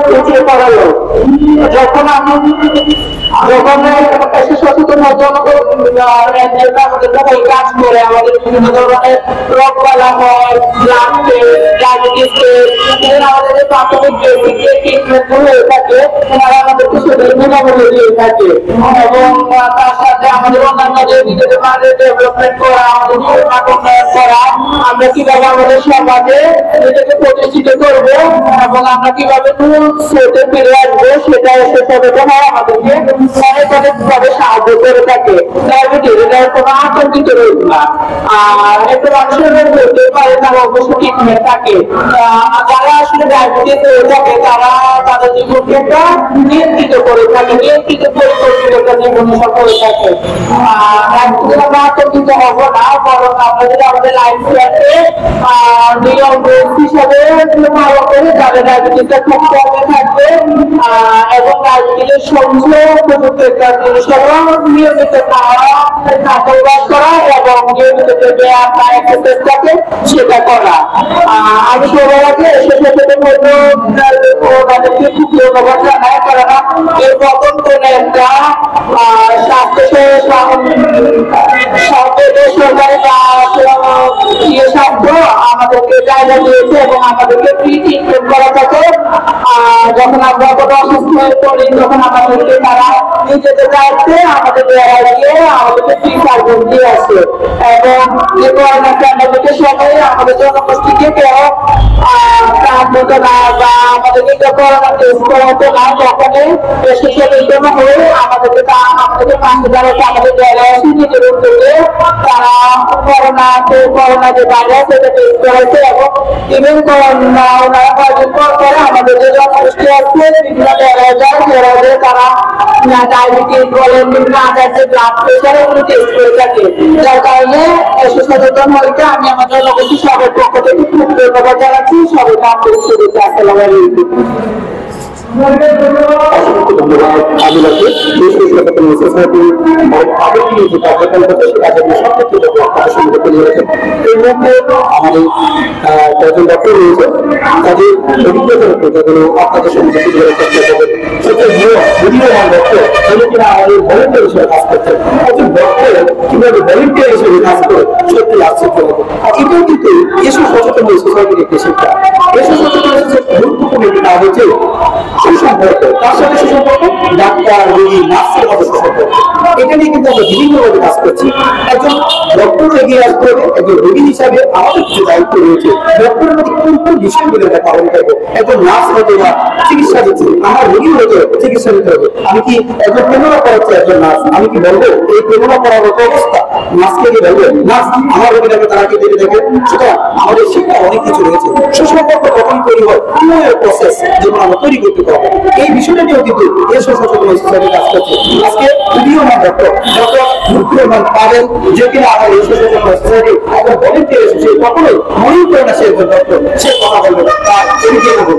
পিছিয়ে পড়ালো। যখন আমি সচেতন আমাদের সবাই কাজ করে, আমাদের বিভিন্ন ধরনের রোগ বলা হয়, ব্লাড টেস্ট, ডায়াবেটিস টেস্ট, আমাদের যে প্রাথমিক বেসিক যে ট্রিটমেন্ট গুলো হয়ে থাকে ওনারা আমাদেরকে সেগুলো বিনামূল্যে দিয়ে থাকে। এবং তার সাথে আমাদের অন্যান্য যে নিজেদের মাঝে ডেভেলপমেন্ট করা, আমাদের উন্নয়ন করা, আমরা কিভাবে আমাদের সমাজে নিজেকে প্রতিষ্ঠিত করবো এবং আমরা কিভাবে মূল স্রোতে ফিরে আসবো সেটা এসে সচেতন হয় আমাদেরকে অনেক ভাবে সাহায্য করে থাকে। ডায়াবেটিস এটার কোনো আতঙ্কিত রোগ না, আর একটা মানুষের রোগ হতে পারে, তার অবশ্য ট্রিটমেন্ট থাকে। যারা আসলে ডায়াবেটিস হয়ে থাকে তারা তাদের জীবনকে একটা নিয়ন্ত্রিত করে থাকে, নিয়ন্ত্রিত পরিকল্পিত একটা জীবন সফল থাকে। একদিকে আমরা আতঙ্কিত হবো না, বরং আমরা যদি আমাদের লাইফ স্টাইলকে নিয়ম হিসাবে পালন করে যাদের ডায়াবেটিসটা খুব কমে থাকবে এবং ডায়াবেটিসের সবচেয়ে উপযুক্ত একটা জিনিস হলো নিয়মিত খাদ্যাভ্যাস করা এবং নিয়মিত যে ব্যায়াম বা এক্সারসাইজ থাকে সেটা করা। আমি সবার আগে সেটা বলবো তাদেরকে খুব ধন্যবাদ জানাই, কেননা এর প্রথম কোন একটা স্বাস্থ্য সরকারি স্বাস্থ্য আমাদেরকে জায়গা দিয়েছে এবং আমাদেরকে ফ্রি ট্রিটমেন্ট করা থাকে। যখন আমরা কোনো অসুস্থ হয়ে পড়ি তখন আমাদেরকে তারা নিজেদের দায়িত্বে আমাদের দিয়ে আমাদেরকে ফ্রি সার্ভিস দিয়ে আসে। এবং যে করোনা প্যান্ডেমিকে সবাই আমাদের জনগোষ্ঠীকে কেউ প্রাণ দিত না বা আমাদেরকে কেউ করোনা টেস্ট করাতো না, তখনই সচেতন হয়ে আমাদেরকে পাশে দাঁড়াতে আমাদের জায়গায় আসে নিজের উদ্যোগে তারা করোনা যে ভাইরাস সেটা টেস্ট করেছে এবং ইভেন করোনা ওনারা কয়েকদিন পর পরে আমাদের যে জনগোষ্ঠী আছে বিভিন্ন জায়গায় যায় তারা ডায়াবেটিস বলেন, বিভিন্ন আদার যে ব্লাড প্রেশার এগুলো টেস্ট করে থাকে। যার কারণে সচেতন হইতে আমি আমার জনগোষ্ঠী সবার পক্ষ থেকে খুব ধন্যবাদ জানাচ্ছি। সবাইকে আন্তরিক শুভেচ্ছা। আসসালামু আলাইকুম। এটাও কিন্তু এসব সচেতন সোসাইটির একটি শিক্ষা। এসব সচেতন গুরুত্বপূর্ণ একটি কাজ হচ্ছে সুসম্পর্ক, তার সাথে সুসম্পর্ক ডাক্তার, রোগী, নার্সের মতো সুসম্পর্ক। এটা নিয়ে কিন্তু আমরা বিভিন্নভাবে কাজ করছি। একজন ডক্টর এগিয়ে আসতে হবে, একজন রোগী হিসাবে আমাদের কিছু দায়িত্ব রয়েছে। ডক্টরের মধ্যে কোন কোন বিষয়গুলো আমরা পালন করবো, একজন নার্স হতে বা চিকিৎসা দিচ্ছে, আমার রোগী হতে হবে, চিকিৎসা দিতে হবে। আমি কি একজন প্রেরণা করাচ্ছি একজন নার্স, আমি কি বলবো এই প্রেরণা করার মতো অবস্থা নার্সকে কি বলবো নার্স আমার রোগীটাকে তারা কি দেখে দেখে? সুতরাং আমাদের শিক্ষা অনেক কিছু রয়েছে। সুসম্পর্ক কখন তৈরি হয়, প্রসেস যেমন আমরা তৈরি করতে পারবো, এই বিষয়টা নিয়েও কিন্তু এসব সচেতন সোসাইটি কাজ করছে। আজকে উদীয়মান ডক্টর পাবেন যে কিনা আমার এই সচেতন সোসাইটি একটা ভলেন্টিয়ার এসেছে, কখনোই মনেই করে না সে একজন ডক্টর, সে কথা বলবো তার এদিকে বলবো।